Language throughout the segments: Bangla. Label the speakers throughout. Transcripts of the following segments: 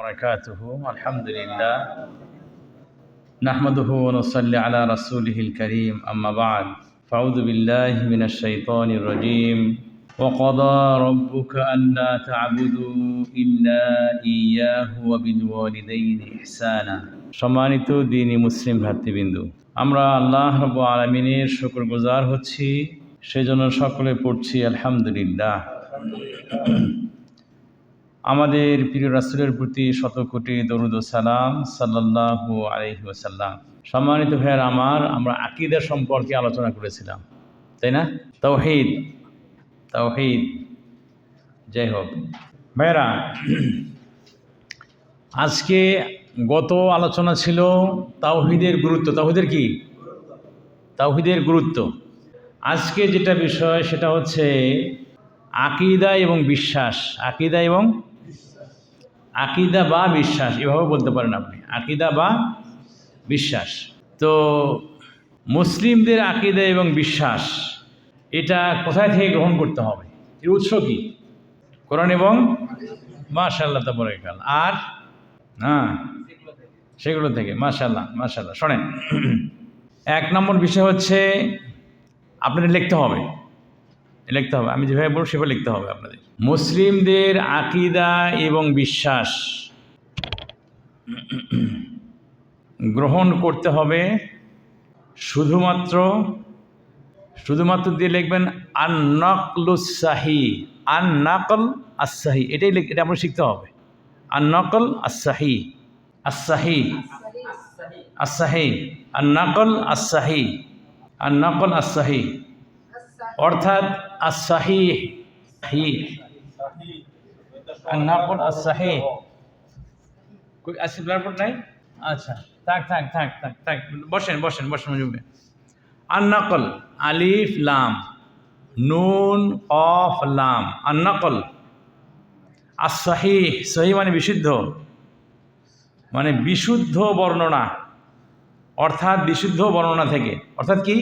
Speaker 1: وبركاته الحمد لله نحمده ونصلي على رسوله الكريم أما بعد فأعوذ بالله من الشيطان الرجيم وقضى ربك ألا تعبدوا إلا إياه وبالوالدين إحسانا সম্মানিত দ্বীনি মুসলিম ভাতৃবৃন্দ, আমরা আল্লাহ রাব্বুল আলামিনের শুকরগুজার হচ্ছি, সেজন্য সকলে পড়ছি আলহামদুলিল্লাহ। আমাদের প্রিয় রাসূলের প্রতি শত কোটি দরুদ ও সালাম সাল্লাল্লাহু আলাইহি ওয়াসাল্লাম। সম্মানিত ভাইয়েরা আমার, আমরা আকীদা সম্পর্কে আলোচনা করেছিলাম, তাই না? তাওহীদ যাই হোক ভাইয়েরা, আজকে গত আলোচনা ছিল তাওহীদের গুরুত্ব। তাওহীদের গুরুত্ব। আজকে যেটা বিষয় সেটা হচ্ছে আকীদা এবং বিশ্বাস। আকীদা বা বিশ্বাস, এভাবে বলতে পারেন আপনি, আকীদা বা বিশ্বাস। তো মুসলিমদের আকীদা এবং বিশ্বাস এটা কোথায় থেকে গ্রহণ করতে হবে, এর উৎস কি? কোরআন এবং মাশাআল্লাহ তাবারাকাল, আর সেগুলো থেকে। মাশাআল্লাহ শোনেন, এক নম্বর বিষয় হচ্ছে আপনাদের লিখতে হবে, আমি যেভাবে বলব সেভাবে লিখতে হবে আপনাদের। মুসলিমদের আকীদা এবং বিশ্বাস গ্রহণ করতে হবে শুধুমাত্র দিয়ে লিখবেন আন-নাকলুস সাহি, আন-নাকল আস-সাহি, এটা আপনাকে শিখতে হবে। আন-নাকল আস-সাহি, আন-নাকল আস-সাহি, অর্থাৎ আস-সাহিহ, আন-নাকল আস-সাহিহ। কই আসলে ব্ল্যাকবোর্ড নাই? আচ্ছা, থাক, বসেন মজুবে। আন-নাকল, আলিফ লাম নুন কফ লাম, আন-নাকল। আস-সাহিহ, সহিহ মানে বিশুদ্ধ, মানে বিশুদ্ধ বর্ণনা, অর্থাৎ বিশুদ্ধ বর্ণনা থেকে। অর্থাৎ কি?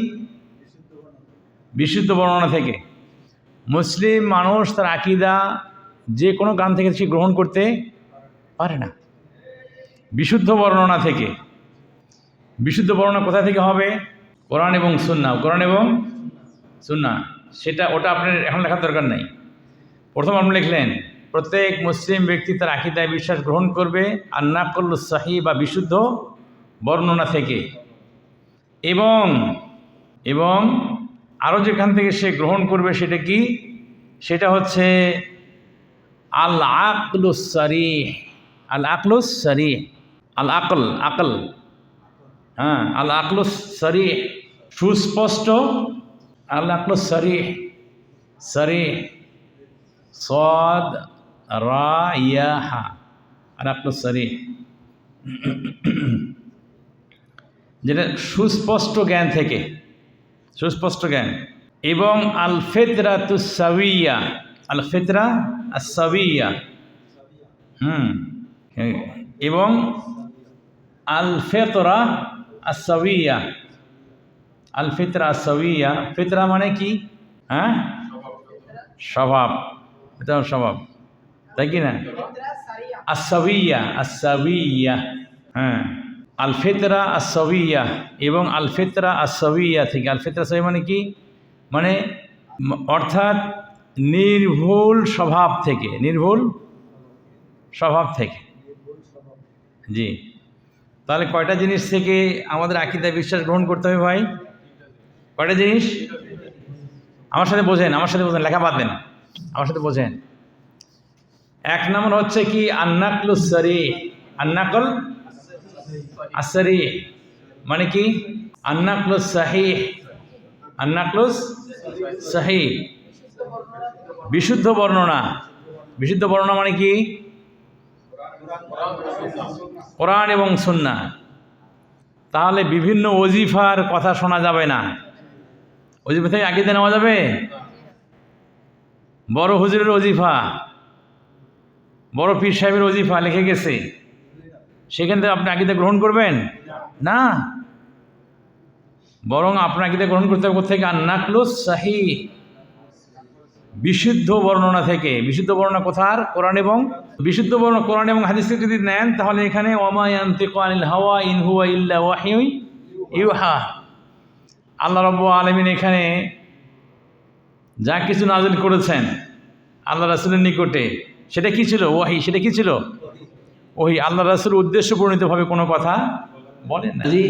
Speaker 1: বিশুদ্ধ বর্ণনা থেকে। মুসলিম মানুষ তার আকীদা যে কোনো গান থেকে সে গ্রহণ করতে পারে না, বিশুদ্ধ বর্ণনা থেকে। বিশুদ্ধ বর্ণনা কোথা থেকে হবে? কোরআন এবং সুন্নাহ। ওটা আপনার এখন লেখার দরকার নাই। প্রথম আপনি লিখলেন প্রত্যেক মুসলিম ব্যক্তি তার আকীদায় বিশ্বাস গ্রহণ করবে আন-নাকলুস সাহিহ বা বিশুদ্ধ বর্ণনা থেকে, এবং আরও যেখান থেকে সে গ্রহণ করবে সেটা কি? সেটা হচ্ছে আল-আকলুস সারিহ, আল-আকলুস সারিহ, সুস্পষ্ট। আল-আকলুস সারিহ সাদ রা ইয়া হা, আল-আকলুস সারিহ, যেটা সুস্পষ্ট জ্ঞান থেকে, সুস্পষ্ট জ্ঞান। এবং আল-ফিতরাতুস সাওয়িয়া, আল-ফিতরা আস-সাওয়িয়া, এবং আল-ফিতরা আস-সাওয়িয়া, আল-ফিতরা আস-সাওয়িয়া। ফিতরা মানে কি? স্বভাব, এটা স্বভাব, তাই কি না? আস-সাওয়িয়া, আল-ফিতরা আস-সাওয়িয়া এবং আল-ফিতরা আস-সাওয়িয়া থেকে। আল-ফিতরা সাওয়িয়া মানে কি? মানে অর্থাৎ নির্ভুল স্বভাব থেকে, জি। তাহলে কয়টা জিনিস থেকে আমাদের আকীদা বিশ্বাস গ্রহণ করতে হবে ভাই? কয়টা জিনিস? আমার সাথে বোঝেন, লেখা বাদ দেন, আমার সাথে বোঝেন। এক নম্বর হচ্ছে কি? আন-নাকলুস সারিহ, আন-নাকল আস-সারিহ মানে কি? আন-নাকলুস সাহিহ, আন-নাকলুস সাহিহ, বিশুদ্ধ বর্ণনা। বিশুদ্ধ বর্ণনা মানে কি? কোরআন এবং সুন্নাহ। তাহলে বিভিন্ন ওজিফার কথা শোনা যাবে না। ওজিফা থেকে আকীদা নেওয়া যাবে? বড় হুজুরের ওজিফা, বড় পীর সাহেবের ওজিফা লিখে গেছে, সেখান থেকে আপনি আকীদা গ্রহণ করবেন না, বরং আপনার আকীদা গ্রহণ করতে হবে কোথেকে? আন-নাকলুস সাহিহ, বিশুদ্ধ বর্ণনা থেকে। বিশুদ্ধ বর্ণনা কোথার? কোরআন এবং বিশুদ্ধ বর্ণনা কোরআন এবং হাদিস থেকে যদি নেন তাহলে এখানে ওমা ইয়ানতিকু আনিল হাওয়া ইন হুয়া ইল্লা ওয়াহয়ুন ইউহা। আল্লাহ রাব্বুল আলামিন এখানে যা কিছু নাযিল করেছেন আল্লাহ রাসূলের নিকটে সেটা কি ছিল? ওয়াহি। সেটা কি ছিল? ওহি। আল্লাহ রাসূল উদ্দেশ্য প্রণীতভাবে কোনো কথা বলেন না। জি,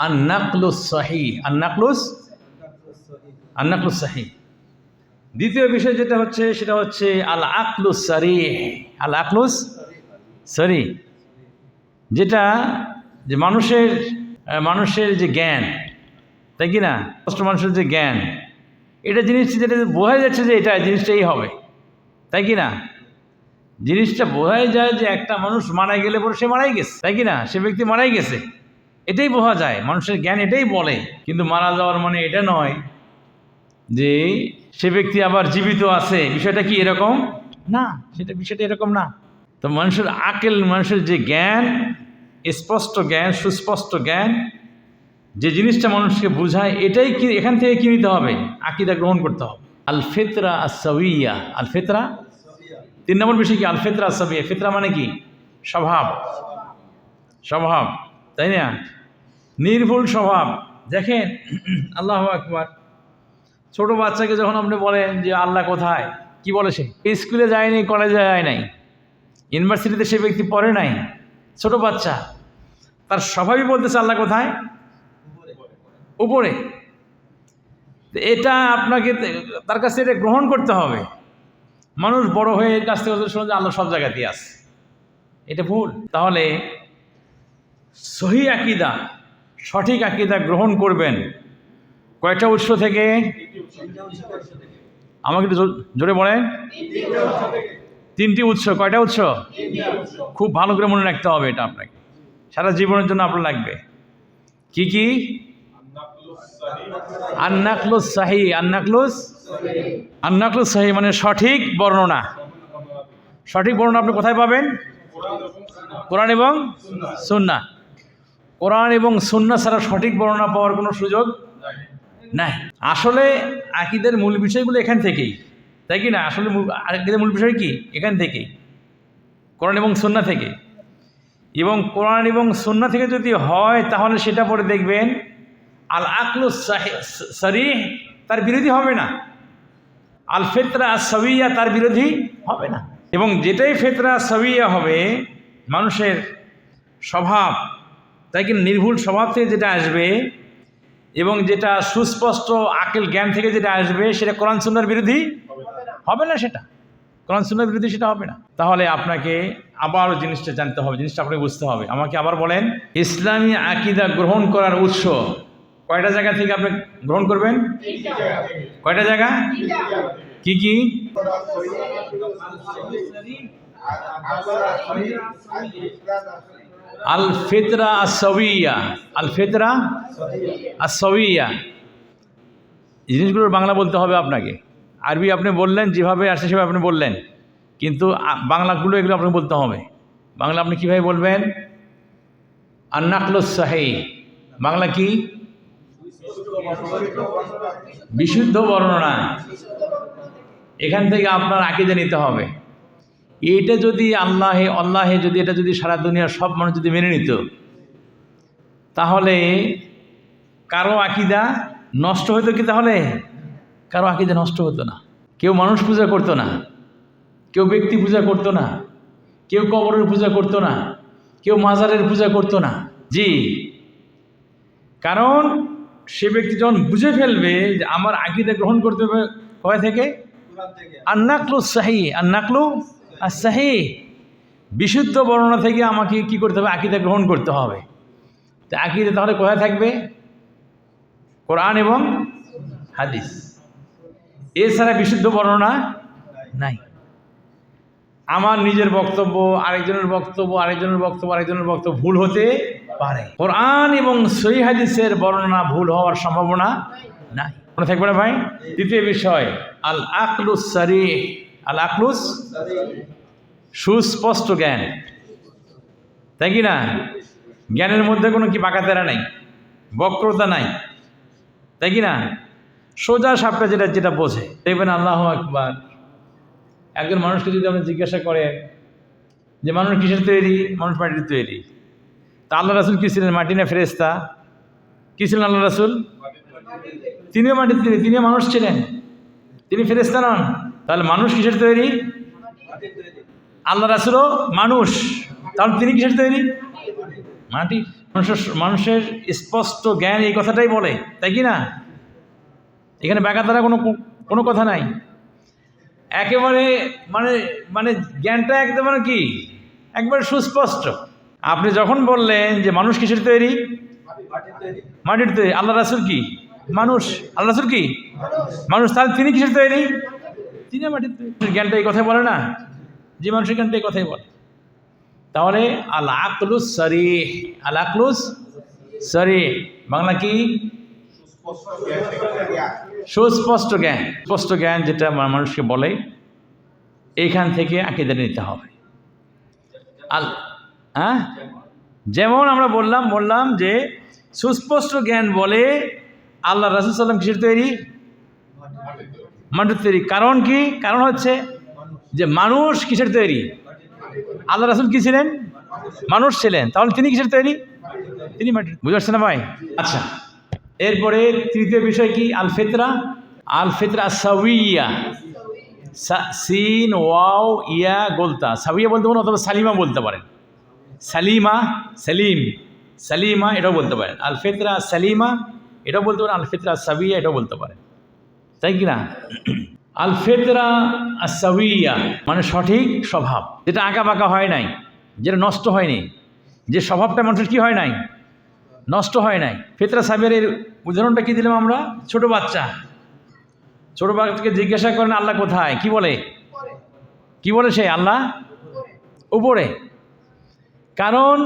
Speaker 1: আন-নাকলুস সহিহ, আন-নাকলুস সহিহ। দ্বিতীয় বিষয় যেটা হচ্ছে সেটা হচ্ছে আল আকলুস সারিহ, আল আকলুস সারিহ, যেটা যে মানুষের যে জ্ঞান, তাই কি না, মানুষের যে জ্ঞান, এটা জিনিসটা যেটা বোঝা যাচ্ছে যে এটা জিনিসটাই হবে, তাই কি না? জিনিসটা বোঝাই যায় যে একটা মানুষ মারা গেলে পরে সে মারাই গেছে, তাই কি না? সে ব্যক্তি মারাই গেছে, এটাই বোঝা যায়, মানুষের জ্ঞান এটাই বলে। কিন্তু মারা যাওয়ার মানে এটা নয় যে সে ব্যক্তি আবার জীবিত আছে। বিষয়টা কি এরকম না, বিষয়টা এরকম না। তো মানুষের আকেল, মানুষের যে জ্ঞান, স্পষ্ট জ্ঞান, সুস্পষ্ট জ্ঞান, যে জিনিসটা মানুষকে বোঝায়, এটাই কি এখান থেকে কি নিতে হবে? আকীদা গ্রহণ করতে হবে। আল ফিতরা আস-সাওয়িয়া, আল ফিতরা। 3 নম্বর বিষয় কি? আল ফিতরা আস-সাওয়িয়া। ফিতরা মানে কি? স্বভাব, স্বভাব, তাই না? নির্ভুল স্বভাব। দেখেন, আল্লাহু আকবার, ছোট বাচ্চাকে যখন আপনি বলেন যে আল্লাহ কোথায়, কি বলে সে? স্কুলে যায়নি, কলেজে যায় নাই, ইউনিভার্সিটিতে সে ব্যক্তি পড়ে নাই, ছোট বাচ্চা, তার স্বভাবই বলতেছে আল্লাহ কোথায়? উপরে। এটা আপনাকে তার কাছে এটা গ্রহণ করতে হবে। মানুষ বড় হয়ে এর কাছ থেকে শোনে যে আল্লাহ সব জায়গাতেই আছে, এটা ভুল। তাহলে সহি আকীদা, সঠিক আকীদা গ্রহণ করবেন কয়টা উৎস থেকে? আমাকে একটু জোরে বলেন। 3টি উৎস। কয়টা উৎস? খুব ভালো করে মনে রাখতে হবে, এটা আপনাকে সারা জীবনের জন্য আপনার লাগবে। কি কি? আন-নাকলুস সাহিহ, আন-নাকলুস সাহিহ মানে সঠিক বর্ণনা। সঠিক বর্ণনা আপনি কোথায় পাবেন? কোরআন এবং সুন্নাহ। কোরআন এবং সুন্নাহ ছাড়া সঠিক বর্ণনা পাওয়ার কোনো সুযোগ নাই। আসলে আকীদার মূল বিষয়গুলো এখান থেকেই, তাই কি না? আসলে আকীদার মূল বিষয় কি? এখান থেকেই, কোরআন এবং সুন্নাহ থেকে। এবং কোরআন এবং সুন্নাহ থেকে যদি হয় তাহলে সেটা পরে দেখবেন আল আকলুস সারিহ তার বিরোধী হবে না, আল ফিতরা আস-সাওয়িয়া তার বিরোধী হবে না। এবং যেটাই ফিতরা সাওয়িয়া হবে, মানুষের স্বভাব, তাই কি নির্ভুল স্বভাব থেকে যেটা আসবে এবং যেটা সুস্পষ্ট আকেল জ্ঞান থেকে যেটা আসবে, সেটা কোরআন সুন্নাহর বিরোধী হবে না। সেটা কোরআন সুন্নাহর বিরোধী সেটা হবে না। তাহলে আপনাকে আবারও জিনিসটা জানতে হবে, জিনিসটা আপনাকে বুঝতে হবে। আমাকে আবার বলেন, ইসলামী আকীদা গ্রহণ করার উৎস কয়টা জায়গা থেকে আপনি গ্রহণ করবেন? কয়টা জায়গা? কি কি? আল ফিতরা আস-সাওয়িয়া, আল ফিতরা আস-সাওয়িয়া। জিনিসগুলোর বাংলা বলতে হবে আপনাকে। আরবি আপনি বললেন, যেভাবে আসে সেভাবে আপনি বললেন, কিন্তু বাংলাগুলো এগুলো আপনি বলতে হবে। বাংলা আপনি কীভাবে বলবেন? আন-নাকলুস সাহিহ, বাংলা কি? বিশুদ্ধ বর্ণনা। এখান থেকে আপনার আকীদা নিতে হবে। এইটা যদি আল্লাহে যদি এটা যদি সারা দুনিয়ার সব মানুষ যদি মেনে নিত, তাহলে কারো আকীদা নষ্ট হতো কি? তাহলে কারো আকীদা নষ্ট হতো না। কেউ মানুষ পূজা করতো না, কেউ ব্যক্তি পূজা করতো না, কেউ কবরের পূজা করতো না, কেউ মাজারের পূজা করতো না। জি, কারণ সে ব্যক্তি যখন বুঝে ফেলবে যে আমার আকীদা গ্রহণ করতে হবে কয় থেকে? আন-নাকলুস সাহিহ, আন-নাকলুস আস-সাহিহ, বিশুদ্ধ বর্ণনা থেকে আমাকে কি করতে হবে? আকীদা গ্রহণ করতে হবে। তো আকীদা তাহলে কোথায় থাকবে? কোরআন এবং হাদিস। এছাড়া বিশুদ্ধ বর্ণনা নাই। আমার নিজের বক্তব্য, আরেকজনের বক্তব্য, আরেকজনের বক্তব্য, আরেকজনের বক্তব্য ভুল হতে পারে। কোরআন এবং সহিহ হাদিসের বর্ণনা ভুল হওয়ার সম্ভাবনা নাই। মনে থাকবে না ভাই? দ্বিতীয় বিষয় আল আকলুস সারিহ, আল আকলুস, সুস্পষ্ট জ্ঞান, তাই কি না? জ্ঞানের মধ্যে কোনো কি বাঁকাতেরা নাই, বক্রতা নাই, তাই কি না? সোজা সাপটা যেটা যেটা বোঝে। দেখবেন আল্লাহু আকবার, একজন মানুষকে যদি আপনি জিজ্ঞাসা করেন যে মানুষ কিসের তৈরি, মানুষ মাটির তৈরি, তা আল্লাহ রাসূল কী ছিলেন, মাটি না ফেরেশতা? কী ছিলেন আল্লাহ রাসূল? তিনিও মাটির তৈরি, তিনিও মানুষ ছিলেন, তিনি ফেরেশতা নন। তাহলে মানুষ কিসের তৈরি? আল্লাহ রাসূলও মানুষ, তাহলে তিনি কিসের তৈরি? মাটি। মানুষের স্পষ্ট জ্ঞান এই কথাটাই বলে, তাই কি না? এখানে ব্যাখ্যা দ্বারা কোনো কথা নাই, একেবারে মানে মানে জ্ঞানটা একেবারে কি একবারে সুস্পষ্ট। আপনি যখন বললেন যে মানুষ কিসের তৈরি? মাটির তৈরি। আল্লাহ রাসূল কি? মানুষ। আল্লাহ রাসূল কি? মানুষ। তাহলে তিনি কিসের তৈরি? তিনি মাটির তৈরি। জ্ঞানটা এই কথাই বলে না, যে মানুষের জ্ঞানটা এই কথাই বলে। তাহলে আল আকলুস সরিহ, আল আকলুস সরিহ বাংলা কি? সুস্পষ্ট জ্ঞান। স্পষ্ট জ্ঞান যেটা মানুষকে বলে, এইখান থেকে আকীদা নিতে হবে। যেমন আমরা বললাম যে সুস্পষ্ট জ্ঞান বলে আল্লাহ রাসূল সাল্লাল্লাহু আলাইহি ওয়াসাল্লাম কিসের তৈরি? মাটির তৈরি। কারণ কি? কারণ হচ্ছে যে মানুষ কিসের তৈরি? আল্লাহ রাসূল কি ছিলেন? মানুষ ছিলেন, তাহলে তিনি কিসের তৈরি? তিনি মাটির। বুঝতে পারছেন না ভাই? আচ্ছা, এরপরে তৃতীয় বিষয় কি? আল ফিতরা। আল ফিতরা সাউইয়া, সিন ওয়াও ইয়া গোলতা, সাউইয়া বলতে পারেন অথবা সালিমা বলতে পারেন। সালিমা, সেলিম, সালিমা এটাও বলতে পারেন। আল ফিতরা সালিমা এটাও বলতে পারেন, আল ফিতরা সাউইয়া এটাও বলতে পারেন, তাই কি না? আল ফিতরা সাউইয়া মানে সঠিক স্বভাব, যেটা আঁকা বাঁকা হয় নাই, যেটা নষ্ট হয়নি, যে স্বভাবটা মানুষের কি হয় নাই, নষ্ট হয় নাই। ফিতরা সাবিয়ার উদাহরণটা কি দিলাম আমরা? ছোট বাচ্চা, ছোট বাচ্চাকে জিজ্ঞাসা করেন আল্লাহ কোথায়, কি বলে? কি বলে সে? আল্লাহ উপরে। কারণ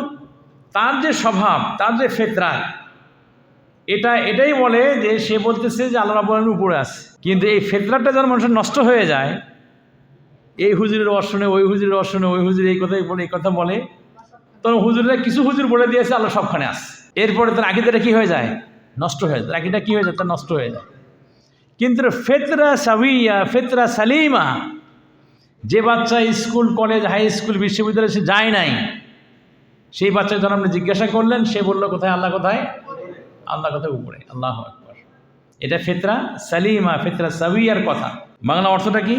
Speaker 1: তার যে স্বভাব, তার যে ফিতরা, এটাই বলে যে সে বলতেছে যে আল্লাহ রাব্বুল আলামিন উপরে আছে। কিন্তু এই ফিতরাটা যখন মানুষের নষ্ট হয়ে যায়, এই হুজুরের অর্শনে, ওই হুজুরের অর্শনে, ওই হুজুর এই কথাই বলে, এই কথা বলে, তখন হুজুররা কিছু হুজুর বলে দিয়েছে আল্লাহ সবখানে আছে। এরপরে তার আকীদাটা কি হয়ে যায়? নষ্ট হয়ে যায়। আকীদা কি হয়ে যায়? তার নষ্ট হয়ে যায়। কিন্তু ফিতরা সাউইয়া, ফিতরা সালিমা, যে বাচ্চা স্কুল, কলেজ, হাই স্কুল, বিশ্ববিদ্যালয়ে সে যায় নাই, সেই বাচ্চাকে যখন আপনি জিজ্ঞাসা করলেন, সে বলল কোথায়? আল্লাহ কোথায়? আল্লাহ কোথায়? উপরে। আল্লাহু আকবার। এটা ফিতরা সালিমা, ফিতরা সাউইয়ার কথা। বাংলা অর্থটা কি?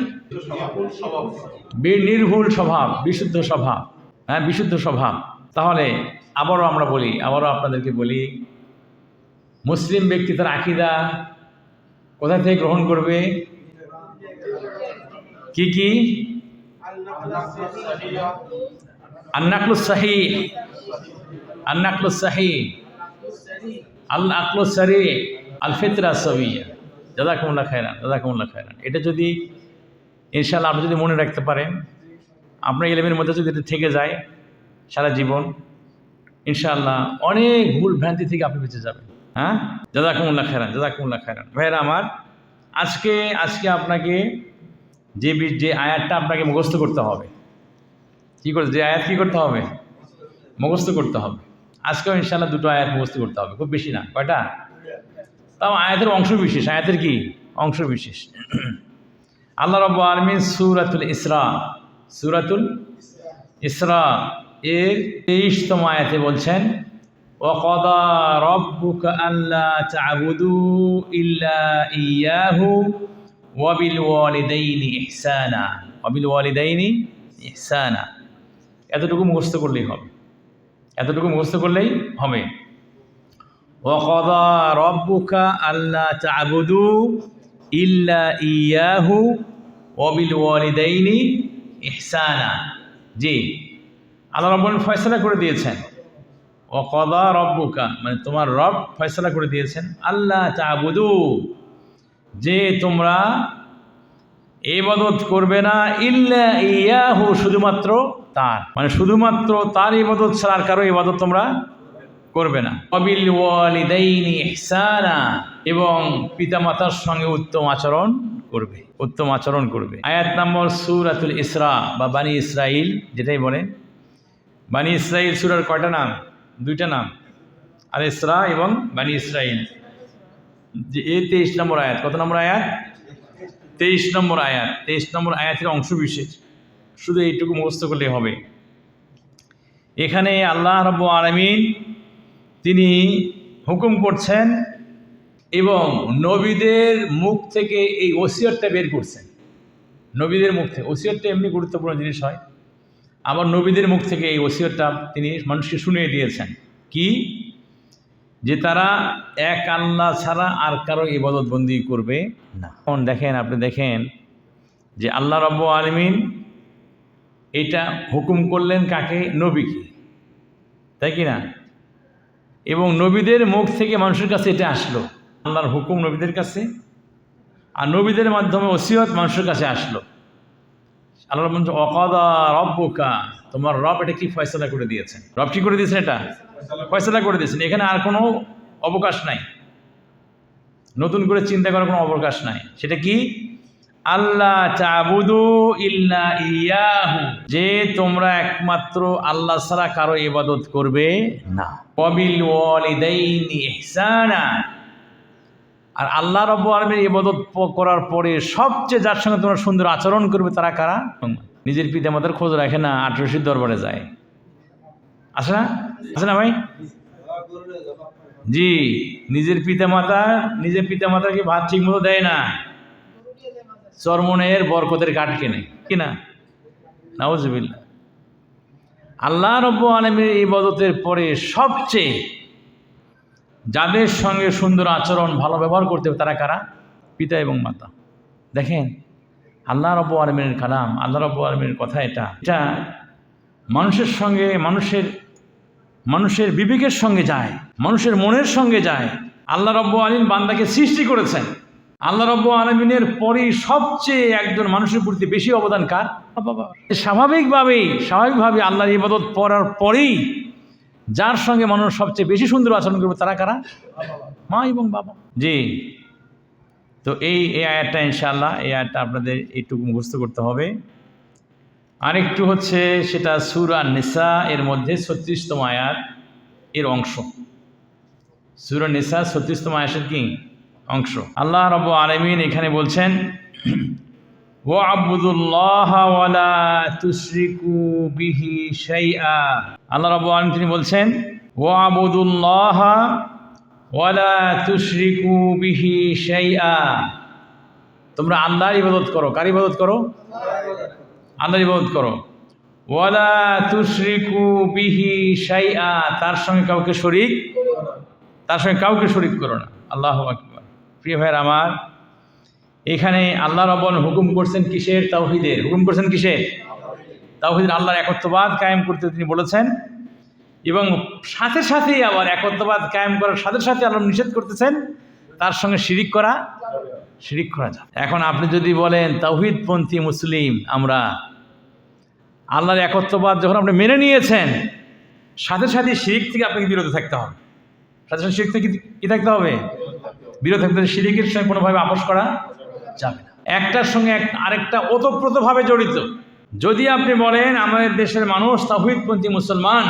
Speaker 1: নির্ভুল স্বভাব, বিশুদ্ধ স্বভাব। হ্যাঁ, বিশুদ্ধ স্বভাব। তাহলে আবারও আমরা বলি, আবারও আপনাদেরকে বলি, মুসলিম ব্যক্তি তার আকীদা কোথা থেকে গ্রহণ করবে? কি কি? আন-নাকলুস সাহিহ, আন-নাকলুস সাহিহ, আল-আকলুস সারিহ, আল ফিতরা সাউইয়া। জাযাকুমুল্লাহ খায়রান, জাযাকুমুল্লাহ খায়রান। এটা যদি ইনশাআল্লাহ আপনি যদি মনে রাখতে পারেন, আপনার ইলমের মধ্যে যদি এটা থেকে যায় সারা জীবন, ইনশাআল্লাহ অনেক ভুল ভ্রান্তি থেকে আপনি বেঁচে যাবেন। হ্যাঁ, জাযাকুমুল্লাহ খায়রান, জাযাকুমুল্লাহ খায়রান। ভাইয়েরা আমার, আজকে আপনাকে যে আয়াতটা আপনাকে মুখস্থ করতে হবে, কী করে? যে আয়াত কী করতে হবে? মুখস্থ করতে হবে। আজকেও ইনশাআল্লাহ দুটো আয়াত মুখস্থ করতে হবে, খুব বেশি না। কয়টা? তাও আয়াতের অংশ বিশেষ। আয়াতের কি? অংশ বিশেষ। আল্লাহ রাব্বুল আলামিন সূরাতুল ইসরা, সূরাতুল ইসরা এর 23তম আয়াতে বলছেন, ওয়াকাদা রাব্বুকা আল্লা তা'বুদু ইল্লা ইয়াহু ওয়া বিল ওয়ালিদাইনি ইহসানা, ওয়া বিল ওয়ালিদাইনি ইহসানা। এতটুকু মুখস্থ করলেই হবে, এতটুকু মুখস্থ করলেই হবে। ওয়াকাদা রাব্বুকা আল্লা তা'বুদু ইল্লা ইয়াহু ওয়া বিল ওয়ালিদাইনি ইহসানা। জি, আল্লাহ রাব্বুল ফয়সালা করে দিয়েছেন। ওয়াকাদা রাব্বুকা মানে তোমার রব ফয়সালা করে দিয়েছেন, আল্লা তা'বুদু যে তোমরা ইবাদত করবে না, ইল্লা ইয়াহু শুধুমাত্র তার, মানে শুধুমাত্র তার ইবাদত ছাড়া আর কারো ইবাদত তোমরা করবে না। ওয়া বিল ওয়ালিদাইনি ইহসানা এবং পিতামাতার সঙ্গে উত্তম আচরণ করবে, উত্তম আচরণ করবে। আয়াত নম্বর সূরাতুল ইসরা বা বানি ইসরাইল যেটাই বলে। বানি ইসরাইল সূরার কয়টা নাম? দুইটা নাম, আল ইসরা এবং বানি ইসরাইল। যে এই 23 নম্বর আয়াত, কত নম্বর আয়াত? 23 নম্বর আয়াত। 23 নম্বর আয়াতের অংশ বিশেষ, শুধু এইটুকু মুখস্থ করলেই হবে। এখানে আল্লাহ রাব্বুল আলামিন তিনি হুকুম করছেন এবং নবীদের মুখ থেকে এই ওসিয়তটা বের করছেন। নবীদের মুখ থেকে, ওসিয়তটা এমনি গুরুত্বপূর্ণ জিনিস হয়, আবার নবীদের মুখ থেকে এই ওসিয়তটা তিনি মানুষকে শুনিয়ে দিয়েছেন কি, যে তারা এক আল্লাহ ছাড়া আর কারো ইবাদত বন্দি করবে না। এখন দেখেন, আপনি দেখেন যে আল্লাহ রাব্বুল আলামিন এটা হুকুম করলেন কাকে? নবীকে, তাই কি না? এবং নবীদের মুখ থেকে মানুষের কাছে এটা আসলো, আল্লাহর হুকুম নবীদের কাছে, আর নবীদের মাধ্যমে ওসিয়ত মানুষের কাছে আসলো। আল্লাহ বলছেন ওয়াকাদা রাব্বুকা, তোমার রব এটা কি ফয়সালা করে দিয়েছেন। রব কি করে দিয়েছেন? এটা ফয়সালা করে দিয়েছেন। এখানে আর কোনো অবকাশ নাই, নতুন করে চিন্তা করার কোনো অবকাশ নাই। সেটা কি? আল্লাহ তা'বুদু ইল্লা ইয়াহু, যে তোমরা একমাত্র আল্লাহ ছাড়া কারো ইবাদত করবে না। ওয়াবিল ওয়ালিদাইনি ইহসানা, আর আল্লাহ রাব্বুল আলামিনের ইবাদত করার পরে সবচেয়ে যার সঙ্গে তোমরা সুন্দর আচরণ করবে তারা কারা? নিজের পিতামাতার খোঁজ রাখে না, আটরশির দরবারে যায়। আসে না? আসে না ভাই? জি, নিজের পিতামাতাকে ভাত ঠিক মতো দেয় না, চরমনের বরকতের কাঠ কেনে কিনা, নাউজুবিল্লাহ। আল্লাহ রাব্বুল আলামিনের ইবাদতের পরে সবচেয়ে যাদের সঙ্গে সুন্দর আচরণ, ভালো ব্যবহার করতে হবে তারা কারা? পিতা এবং মাতা। দেখেন আল্লাহ রাব্বুল আলামিনের কালাম, আল্লাহ রাব্বুল আলামিনের কথা, এটা মানুষের সঙ্গে, মানুষের বিবেকের সঙ্গে যায়, মানুষের মনের সঙ্গে যায়। আল্লাহ রাব্বুল আলামিন বান্দাকে সৃষ্টি করেছেন, আল্লাহ রাব্বুল আলামিনের পরেই সবচেয়ে একজন মানুষের প্রতি বেশি অবদান কার? বাবা। স্বাভাবিকভাবেই আল্লাহর ইবাদত করার পরেই যার সঙ্গে মানুষ সবচেয়ে বেশি সুন্দর আচরণ করবে তারা কারা? মা এবং বাবা। জি, তো এই আয়াতটা ইনশাআল্লাহ, এই আয়াতটা আপনাদের এইটুকু মুখস্থ করতে হবে। আরেকটু হচ্ছে সেটা সূরা নিসা এর মধ্যে 36তম আয়াত এর অংশ। সূরা নিসা 36তম আয়াতের কি অংশ? আল্লাহ রাব্বুল আলামিন এখানে বলছেন ওয়া'বুদুল্লাহা ওয়া লা তুশরিকু বিহি শাইআ। আল্লাহ রাব্বুল আলামিন তিনি বলছেন ওয়া'বুদুল্লাহা ওয়া লা তুশরিকু বিহি শাইআ, তোমরা আল্লাহর ইবাদত করো। কার ইবাদত করো? আল্লাহর ইবাদত করো। ওয়া লা তুশরিকু বিহি শাইআ, তার সঙ্গে কাউকে শরীক করো না। আল্লাহু আকবার। প্রিয় ভাইয়ের আমার, এখানে আল্লাহ রাব্বুল হুকুম করছেন কিসের? তাওহীদের। হুকুম করছেন কিসের? তাওহীদের, আল্লাহর একত্ববাদ কায়েম করতে তিনি বলেছেন, এবং সাথে সাথেই আবার একত্ববাদ কায়েম করার সাথে সাথে আল্লাহ নিষেধ করতেছেন তার সঙ্গে শিরিক করা যায়। এখন আপনি যদি বলেন তাওহীদপন্থী মুসলিম আমরা, আল্লাহর একত্ববাদ যখন আপনি মেনে নিয়েছেন, সাথে সাথে শিরিক থেকে আপনাকে বিরত থাকতে হবে। সাথে সাথে শিরিক থেকে কি থাকতে হবে? বিরত থাকতে হবে। শিরিকের সঙ্গে কোনোভাবে আপোষ করা যাবে না। একটার সঙ্গে আরেকটা ওতপ্রোতভাবে জড়িত। যদি আপনি বলেন আমাদের দেশের মানুষ তাওহীদপন্থী মুসলমান,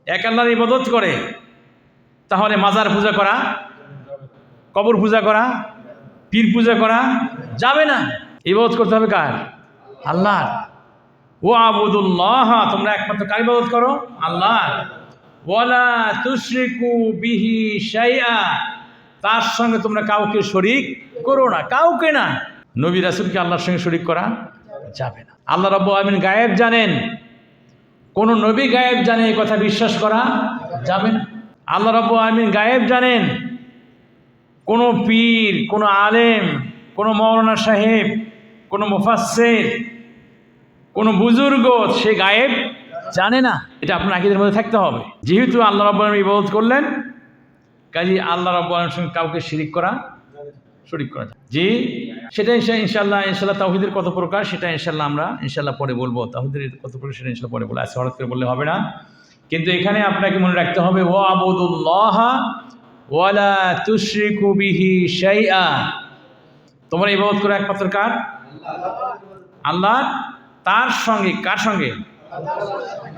Speaker 1: এক আল্লাহর ইবাদত করে, তাহলে মাজার পূজা করা, কবর পূজা করা, পীর পূজা করা যাবে না। ইবাদত করতে হবে কার? আল্লাহর। ওয়া'বুদুল্লাহ, তোমরা একমাত্র কার ইবাদত করো? আল্লাহর। ওয়া লা তুশরিকু বিহি শাইআ, তার সঙ্গে তোমরা কাউকে শরীক করো না, কাউকে না। নবী রাসূলকে আল্লাহর সঙ্গে শরীক করা যাবে না। আল্লাহ রাব্বুল আলামিন গায়েব জানেন, কোন নবী গায়েব জানে এই কথা বিশ্বাস করা যাবে না। আল্লাহ রাব্বুল আলামিন গায়েব জানেন, কোন পীর, কোন আলেম, কোন মাওলানা সাহেব, কোন মুফাসসির, কোন বুজুর্গ সে গায়েব জানে না। এটা আপনার আকীদার মধ্যে থাকতে হবে। যেহেতু আল্লাহ রাব্বুল আলামিন ইবাদত করলেন, কাজী আল্লাহ রাব্বুল আলামিনের সঙ্গে কাউকে শরীক করা যায়। জি, সেটা ইনশাআল্লাহ তাওহীদের কত প্রকার সেটা ইনশাআল্লাহ আমরা পরে বলবো। তাওহীদের কত প্রকার সেটা ইনশাআল্লাহ পরে বলবো, আজকে হঠাৎ করে বললে হবে না। কিন্তু এখানে আপনাকে মনে রাখতে হবে ওয়া'বুদুল্লাহা ওয়া লা তুশরিকু বিহি শাইআ, তোমরা ইবাদত করো একমাত্র কার? আল্লাহ। তার সঙ্গে কার সঙ্গে?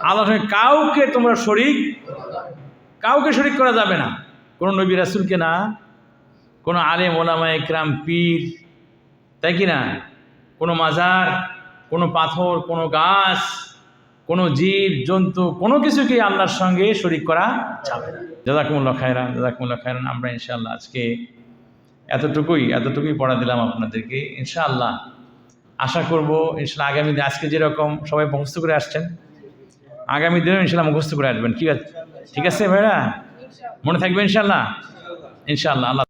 Speaker 1: আল্লাহর সঙ্গে কাউকে তোমরা কাউকে শরীক করা যাবে না। কোন নবী রাসূলকে না, কোনো আলেম ওলামা ইকরাম পীর, তাই কি না, কোনো মাজার, কোনো পাথর, কোনো গাছ, কোনো জীব জন্তু, কোনো কিছুকে আল্লাহর সঙ্গে শরীক করা যাবে না। জাযাকুমুল্লাহ খায়রান, জাযাকুমুল্লাহ খায়রান। আমরা ইনশাআল্লাহ আজকে এতটুকুই পড়া দিলাম আপনাদেরকে। ইনশাআল্লাহ আশা করব ইনশাআল্লাহ আগামী দিন আজকে যেরকম সবাই মুখস্থ করে আসছেন, আগামী দিনেও ইনশাআল্লাহ মুখস্থ করে আসবেন। কি ঠিক আছে ভাইরা? মনে থাকবে ইনশাআল্লাহ। ইনশাআল্লাহ। আল্লাহ